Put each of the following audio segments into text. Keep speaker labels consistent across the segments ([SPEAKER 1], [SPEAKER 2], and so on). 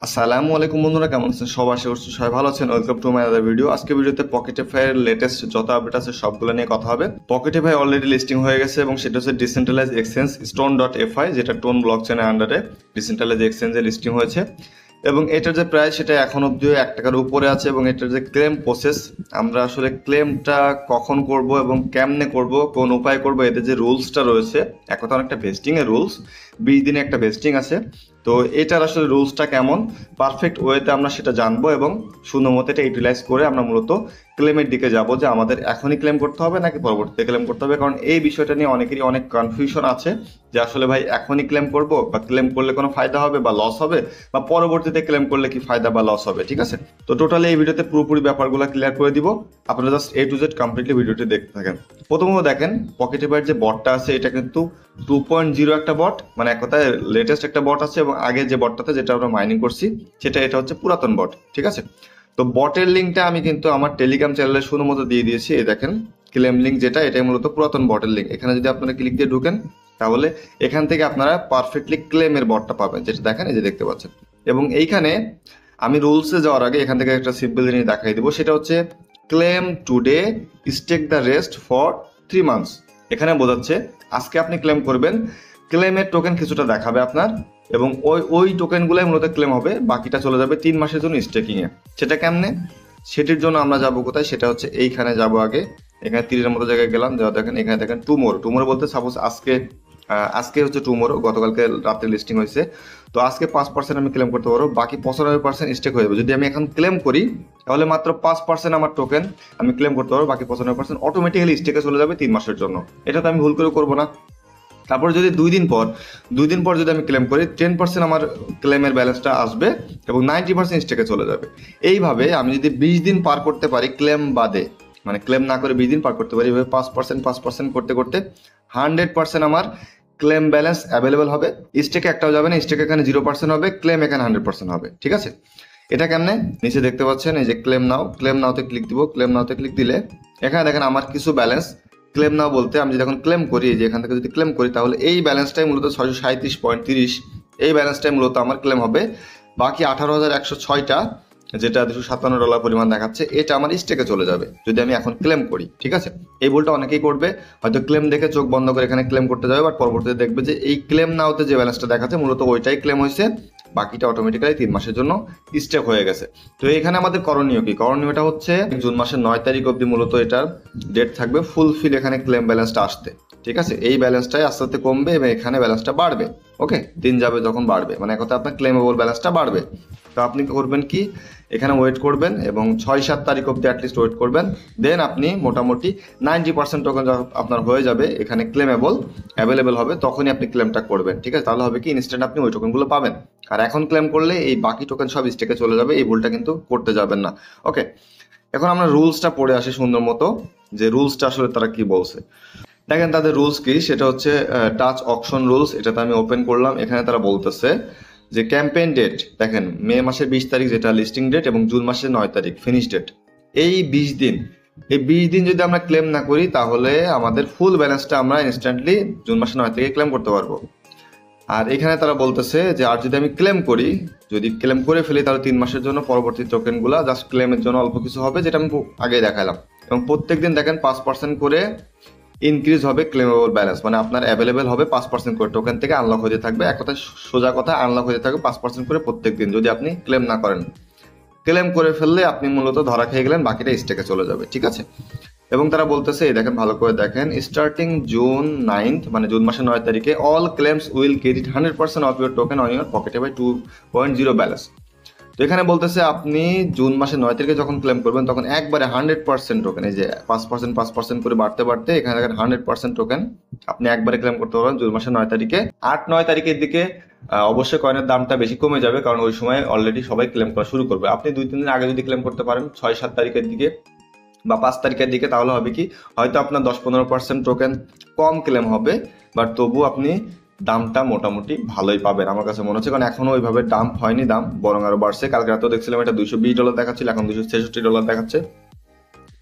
[SPEAKER 1] আসসালামু আলাইকুম বন্ধুরা, কেমন আছেন সবাই? আশা করছি সবাই ভালো আছেন। Welcome to my other video. আজকে ভিডিওতে পকেটিফাই এর লেটেস্ট যত আপডেট আছে সবগুলো নিয়ে কথা হবে। পকেটিফাই অলরেডি লিস্টিং হয়ে গেছে এবং সেটা হচ্ছে ডিসেন্ট্রালাইজ এক্সচেঞ্জ স্টোন.fi, যেটা টোন ব্লকচেনের আন্ডারে ডিসেন্ট্রালাইজ এক্সচেঞ্জে লিস্টিং হয়েছে। এবং এটার যে প্রাইস সেটা এখন অব্দিও ৳1 উপরে আছে। এবং এটার যে ক্লেম প্রসেস, আমরা আসলে ক্লেমটা কখন করব এবং কেমনে করব, কোন উপায় করব, এদের যে রুলসটা রয়েছে, এক কথা অনেকটা ভেস্টিং এর রুলস, 20 দিনে একটা ভেস্টিং আছে। তো এটার আসলে রুলসটা কেমন পারফেক্ট ওয়েতে আমরা সেটা জানবো এবং সুন্দর মতো এটা ইউটিলাইজ করে আমরা মূলত ক্লেমের দিকে যাব, যে আমাদের এখনই ক্লেম করতে হবে নাকি পরবর্তীতে ক্লেম করতে হবে। কারণ এই বিষয়টা নিয়ে অনেকেরই অনেক কনফিউশন আছে যে আসলে ভাই এখনই ক্লেম করব, বা ক্লেম করলে কোনো ফায়দা হবে বা লস হবে, বা পরবর্তীতে ক্লেম করলে কি ফায়দা বা লস হবে। ঠিক আছে, তো টোটালি এই ভিডিওতে পুরোপুরি ব্যাপারগুলো ক্লিয়ার করে দিব। আপনারা just A to Z completely ভিডিওটি দেখতে থাকেন। প্রথমত দেখেন, পকেটিফাইয়ের যে বটটা আছে এটা কিন্তু 2.0 একটা বট, মানে এক কথায় লেটেস্ট একটা বট আছে। এবং আগে যে বটটাতে যেটা আমরা মাইনিং করছি এটা হচ্ছে পুরাতন বট। ঠিক আছে, তো বটের লিঙ্কটা আমি কিন্তু আমার টেলিগ্রাম চ্যানেলে শুরু মতো দিয়ে দিয়েছি। এই দেখেন, ক্লেম লিঙ্ক যেটা, এটাই মূলত পুরাতন বটের লিঙ্ক। এখানে যদি আপনারা ক্লিক দিয়ে ঢুকেন তাহলে এখান থেকে আপনারা পারফেক্টলি ক্লেমের বটটা পাবেন, যেটা দেখেন, এই যে দেখতে পাচ্ছেন। এবং এইখানে আমি রুলসে যাওয়ার আগে এখান থেকে একটা সিম্পল জিনিস দেখাই দিব, সেটা হচ্ছে claim today, stake the rest for 3 months. এখানে বোঝাচ্ছে আজকে আপনি ক্লেম করবেন, ক্লেমের টোকেন কিছুটা দেখাবে আপনার, এবং ওই টোকেনগুলোই মূলত ক্লেম হবে, বাকিটা চলে যাবে 3 মাসের জন্য স্টেকিং এ। সেটা কেমনে, সেটির জন্য আমরা যাব কোথায়, সেটা হচ্ছে এইখানে যাব আগে। এখানে তীরের মতো জায়গায় গেলাম, যা দেখেন এখানে দেখেন টুমোরো বলতে সাপোজ আজকে হচ্ছে টুমোরো, গতকালকে রাতে লিস্টিং হয়েছে। তো আজকে 5% আমি ক্লেম করতে পারবো, বাকি 95% স্টেক হয়ে যাবে। যদি আমি এখন ক্লেম করি তাহলে মাত্র 5% আমার টোকেন আমি ক্লেম করতে পারবো, বাকি 95% অটোমেটিক্যালি স্টেকে চলে যাবে 3 মাসের জন্য। এটা তো আমি ভুল করে করবো না। তারপর যদি 2 দিন পর যদি আমি ক্লেম করি, 10% আমার ক্লেমের ব্যালেন্সটা আসবে এবং 90% স্টেকে চলে যাবে। এইভাবে আমি যদি 20 দিন পার করতে পারি ক্লেম বাদে, মানে ক্লেম না করে 20 দিন পার করতে পারি, এভাবে 5% করতে করতে 100% আমার ক্লেম ব্যালেন্স অ্যাভেলেবেল হবে। স্টেকে একটাও যাবে না, স্টেকে এখানে 0% হবে, ক্লেম এখানে 100% হবে। ঠিক আছে, এটা কেমনে, নিচে দেখতে পাচ্ছেন এই যে ক্লেম নাওতে ক্লিক দিব। ক্লেম নাওতে ক্লিক দিলে এখানে দেখেন আমার কিছু ব্যালেন্স ক্লেম নাও বলতে, আমি যদি এখন ক্লেম করি, যে এখান থেকে যদি ক্লেম করি তাহলে এই ব্যালেন্সটাই মূলত 637.30, এই ব্যালেন্সটাই মূলত আমার ক্লেম হবে। বাকি 18,106টা, যেটা $257 পরিমাণ দেখাচ্ছে, এটা আমার স্টেকে চলে যাবে যদি আমি এখন ক্লেম করি। ঠিক আছে, এই ভুলটা অনেকেই করবে, হয়তো ক্লেম দেখে চোখ বন্ধ করে এখানে ক্লেম করতে যাবে, বাট পরবর্তীতে দেখবে যে এই ক্লেম নাওতে যে ব্যালেন্সটা দেখাচ্ছে মূলত ওইটাই ক্লেম হয়েছে, বাকিটা অটোমেটিক্যালি 3 মাসের জন্য স্টেক হয়ে গেছে। তো এখানে আমাদের করণীয় কি, করণীয়টা হচ্ছে জুন মাসের 9 তারিখ অবধি মূলত এটার ডেট থাকবে ফুলফিল এখানে ক্লেম ব্যালেন্সটা আসতে। ঠিক আছে, এই ব্যালেন্সটাই আস্তে আস্তে কমবে এবং এখানে ব্যালেন্সটা বাড়বে। ওকে, দিন যাবে যখন বাড়বে, মানে কথা আপনার ক্লেমেবল ব্যালেন্সটা বাড়বে। তো আপনি করবেন কি, এখানে ওয়েট করবেন এবং 6-7 তারিখ অব্দি অ্যাটলিস্ট ওয়েট করবেন। দেন আপনি মোটামুটি 90% টোকেন আপনার হয়ে যাবে, এখানে ক্লেমেবল অ্যাভেলেবেল হবে, তখনই আপনি ক্লেমটা করবেন। ঠিক আছে, তাহলে হবে কি, ইনস্ট্যান্ট আপনি ওই টোকেনগুলো পাবেন। আর এখন ক্লেম করলে এই বাকি টোকেন সব স্টেকে চলে যাবে, এই ভুলটা কিন্তু করতে যাবেন না। ওকে, এখন আমরা রুলসটা পড়ে আসি সুন্দর মতো, যে রুলসটা আসলে তারা কি বলছে। দেখেন তাদের রুলস কি, সেটা হচ্ছে টাচ অকশন রুলস। এটাতে আমি ওপেন করলাম, এখানে তারা বলতেছে যে ক্যাম্পেইন ডেট, দেখেন মে মাসের 20 তারিখ যেটা লিস্টিং ডেট, এবং জুন মাসের 9 তারিখ ফিনিশ ডেট। এই 20 দিন, এই 20 দিন যদি আমরা ক্লেম না করি তাহলে আমাদের ফুল ব্যালেন্সটা আমরা ইনস্ট্যান্টলি জুন মাসের 9 থেকে ক্লেম করতে পারবো। আর এখানে তারা বলতেছে যে আর যদি আমি ক্লেম করি, যদি ক্লেম করে ফেলি তাহলে 3 মাসের জন্য পরবর্তী টোকেনগুলো জাস্ট ক্লেমের জন্য অল্প কিছু হবে, যেটা আমি আগেই দেখালাম। এবং প্রত্যেকদিন দেখেন 5% করে ইনক্রিজ হবে ক্লেমেবল ব্যালেন্স, মানে আপনার অ্যাভেলেবেল হবে 5% করে, টোকেন থেকে আনলক হতে থাকবে। এক কথা, সোজা কথা, আনলক হতে থাকবে 5% করে প্রত্যেক দিন, যদি আপনি ক্লেম না করেন। ক্লেম করে ফেললে আপনি মূলত ধরা খেয়ে গেলেন, বাকিটা স্টেকে চলে যাবে। ঠিক আছে, এবং তারা বলতেছে, এই দেখেন ভালো করে দেখেন, স্টার্টিং জুন 9, মানে জুন মাসের 9 তারিখে all claims will credit 100% of your token on your pocketable 2.0 balance. তো এখানে বলতেছে আপনি জুন মাসের 9 তারিখে যখন ক্লেম করবেন তখন একবারে 100% টোকেন, এই যে 5% করে বাড়তে বাড়তে এখানে দেখেন 100% টোকেন আপনি একবারে ক্লেম করতে পারবেন জুন মাসের 9 তারিখে। 8-9 তারিখের দিকে অবশ্যই কয়েনের দামটা বেশি কমে যাবে, কারণ ওই সময় অলরেডি সবাই ক্লেম করা শুরু করবে। আপনি 2-3 দিন আগে যদি ক্লেম করতে পারেন, 6-7 তারিখের দিকে বা 5 তারিখের দিকে, তাহলে হবে কি, হয়তো আপনার 10-15% টোকেন কম ক্লেম হবে, বাট তবু আপনি দামটা মোটামুটি ভালোই পাবেন আমার কাছে মনে হচ্ছে। কারণ এখনো ওইভাবে ডাম্প হয়নি, দাম বরং আরো বাড়ছে। কালকে রাতেও দেখছিলাম এটা $220 দেখাচ্ছিল, এখন $266 দেখাচ্ছে।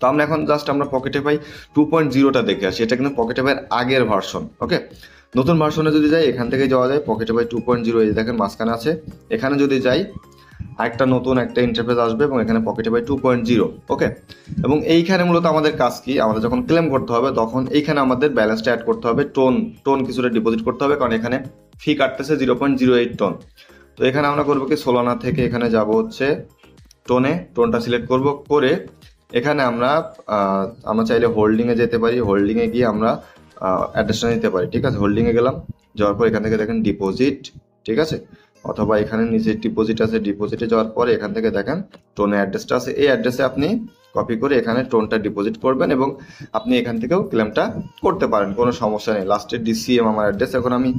[SPEAKER 1] তো আমরা এখন জাস্ট আমরা পকেটিফাই 2.0টা দেখে আসি, এটা কিন্তু পকেটিফাইয়ের আগের ভার্সন। ওকে, নতুন ভার্সনে যদি যাই, এখান থেকে যাওয়া যায় পকেটিফাই 2.0, এই দেখেন মাঝখানে আছে। এখানে যদি যাই আরেকটা নতুন একটা ইন্টারফেস আসবে এবং এখানে পকেটিফাই 2.0। ওকে, এবং এইখানে মূলত আমাদের কাজ কি, আমাদের যখন ক্লেম করতে হবে তখন এইখানে আমাদের ব্যালেন্সটা অ্যাড করতে হবে, টোন কিছুটা ডিপোজিট করতে হবে, কারণ এখানে ফি কাটতেছে 0.08 টোন। তো এখানে আমরা করবো কি, সোলানা থেকে এখানে যাব হচ্ছে টোনটা সিলেক্ট করব, করে এখানে আমরা চাইলে হোল্ডিংয়ে যেতে পারি, হোল্ডিংয়ে গিয়ে আমরা অ্যাড্রেসটা নিতে পারি। ঠিক আছে, হোল্ডিংয়ে গেলাম, যাওয়ার পর এখান থেকে দেখেন ডিপোজিট, ঠিক আছে, অথবা এখানে নিচে ডিপোজিট আছে, ডিপোজিটে যাওয়ার পরে এখান থেকে দেখেন টোনের অ্যাড্রেসটা আছে, এই অ্যাড্রেসে আপনি কপি করে এখানে টোনটা ডিপোজিট করবেন এবং আপনি এখান থেকেও ক্লেমটা করতে পারেন, কোনো সমস্যা নেই। লাস্টে ডিসিএম আমার অ্যাড্রেস। এখন আমি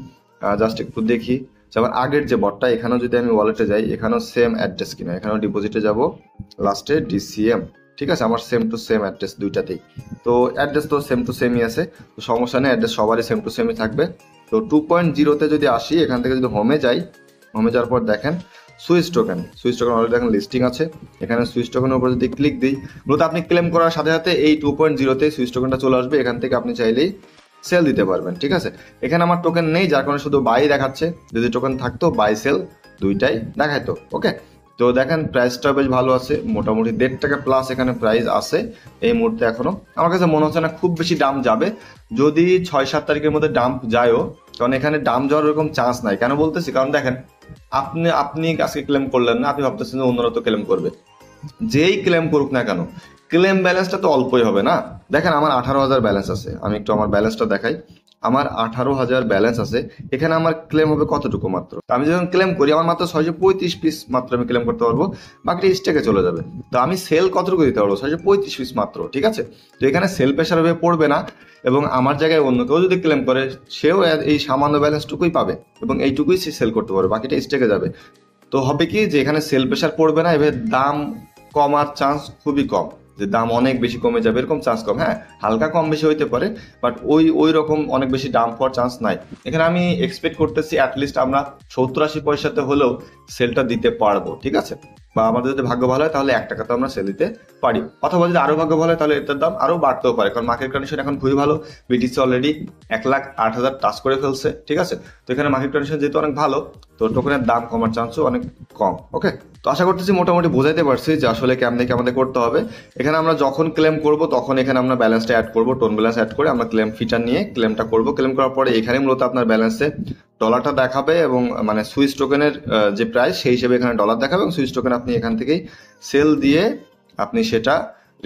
[SPEAKER 1] জাস্ট একটু দেখি, যেমন আগের যে বটটা, এখানেও যদি আমি ওয়ালেটে যাই এখানেও সেম অ্যাড্রেস কিনা, এখানেও ডিপোজিটে যাব, লাস্টে ডিসিএম, ঠিক আছে, আমার সেম টু সেম অ্যাড্রেস দুইটাতেই। তো অ্যাড্রেস তো সেম টু সেমই আছে, তো সমস্যা নেই, অ্যাড্রেস সবারই সেম টু সেমই থাকবে। তো 2.0-তে যদি আসি, এখান থেকে যদি হোমে যাই, হোমে যাওয়ার পর দেখেন সুইচ টোকেন অলরেডি দেখেন লিস্টিং আছে, এখানে সুইচ টোকেনের উপর যদি ক্লিক দিই, মূলত আপনি ক্লেম করার সাথে সাথে এই 2.0-তে সুইচ টোকেনটা চলে আসবে, এখান থেকে আপনি চাইলেই সেল দিতে পারবেন। ঠিক আছে, এখানে আমার টোকেন নেই, যার কারণে শুধু বাই দেখাচ্ছে, যদি টোকেন থাকতো বাই সেল দুইটাই দেখাইতো। ওকে, তো দেখেন প্রাইসটা বেশ ভালো আছে, মোটামুটি 1.5 টাকা প্লাস এখানে প্রাইস আছে এই মুহূর্তে। এখনো আমার কাছে মনে হচ্ছে না খুব বেশি দাম যাবে, যদি 6-7 তারিখের মধ্যে ডাম্প যায়ও, কারণ এখানে ডাম্প যাওয়ার এরকম চান্স নাই। কেন বলতেছি, কারণ দেখেন আপনি আজকে ক্লেম করলেন না, আপনি ভাবতেছেন যে অন্যরা তো ক্লেম করবে, যেই ক্লেম করুক না কেন ক্লেম ব্যালেন্সটা তো অল্পই হবে না। দেখেন আমার 18,000 ব্যালেন্স আছে, আমি একটু আমার ব্যালেন্সটা দেখাই, আমার 18,000 ব্যালেন্স আছে, এখানে আমার ক্লেম হবে কতটুকু মাত্র। আমি যখন ক্লেম করি আমার মাত্র 635 পিস মাত্র আমি ক্লেম করতে পারবো, বাকিটা স্টেকে চলে যাবে। তো আমি সেল কতটুকু দিতে পারবো, 635 পিস মাত্র। ঠিক আছে, তো এখানে সেল প্রেশার ভাবে পড়বে না, এবং আমার জায়গায় অন্য কেউ যদি ক্লেম করে সেও এই সামান্য ব্যালেন্সটুকুই পাবে এবং এইটুকুই সে সেল করতে পারবে, বাকিটা স্টেকে যাবে। তো হবে কি, যে এখানে সেল প্রেশার পড়বে না, এবার দাম কমার চান্স খুবই কম, যে দাম অনেক বেশি কমে যাবে এরকম চান্স কম। হ্যাঁ, হালকা কম বেশি হইতে পারে, বাট ওই রকম অনেক বেশি দাম হওয়ার চান্স নাই। এখানে আমি এক্সপেক্ট করতেছি অ্যাটলিস্ট আমরা 70-80 পয়সাতে হলেও সেলটা দিতে পারবো। ঠিক আছে, বা আমাদের যদি ভাগ্য ভালো হয় তাহলে 1 টাকাতে আমরা সেল দিতে পারি, অথবা যদি আরো ভাগ্য ভালো হয় তাহলে এটার দাম আরো বাড়তেও পারে, কারণ মার্কেট কন্ডিশন এখন খুবই ভালো। বিটিসি অলরেডি 1,08,000 টাচ করে ফেলছে। ঠিক আছে, তো এখানে মার্কেট কন্ডিশন যেহেতু অনেক ভালো, তো টোকেনের দাম কমার চান্সও অনেক কম। ওকে, তো আশা করতেছি মোটামুটি বোঝাইতে পারছি যে আসলে কেমনে আমাদের করতে হবে। এখানে আমরা যখন ক্লেম করব তখন এখানে আমরা ব্যালেন্সটা অ্যাড করব, টোন ব্যালেন্স অ্যাড করে আমরা ক্লেম ফিটা নিয়ে ক্লেমটা করব। ক্লেম করার পরে এখানে মূলত আপনার ব্যালেন্সে ডলারটা দেখাবে, এবং মানে সুইচ টোকেনের যে প্রাইস সেই হিসেবে এখানে ডলার দেখাবে, এবং সুইচ টোকেন আপনি এখান থেকেই সেল দিয়ে আপনি সেটা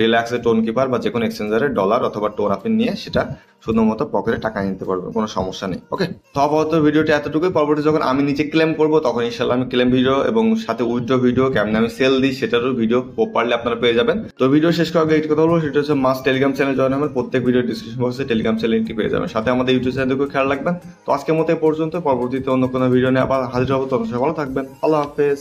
[SPEAKER 1] রিল্যাক্সে টোন কিপার বা যে কোনো এক্সচেঞ্জারে ডলার অথবা টোন আপনি নিয়ে সেটা শুধুমাত্র পকেটে টাকা নিতে পারবেন, কোনো সমস্যা নেই। ওকে, তো আপাতত ভিডিওটি এতটুকুই। পরবর্তী যখন আমি নিজে ক্লেম করব তখন ইনশাল্লাহ আমি ক্লেম ভিডিও এবং সাথে উইথড্র ভিডিও, কেমনে আমি সেল দিই সেটারও ভিডিও প্রপারলি আপনারা পেয়ে যাবেন। তো ভিডিও শেষ করার আগে একটি কথা বলবো, সেটা হচ্ছে মাস্ট টেলিগ্রাম চ্যানেল জয়েন হবেন, প্রত্যেক ভিডিও ডিসক্রিপশন বক্সে টেলিগ্রাম চ্যানেল লিঙ্কটি পেয়ে যাবেন, সাথে আমাদের ইউটিউব চ্যানেলটিকে খেয়াল রাখবেন। তো আজকের মতো এই পর্যন্ত, পরবর্তীতে অন্য কোনো ভিডিও নিয়ে আবার হাজির হবো, তখন সবাই ভালো থাকবেন, আল্লাহ হাফেজ।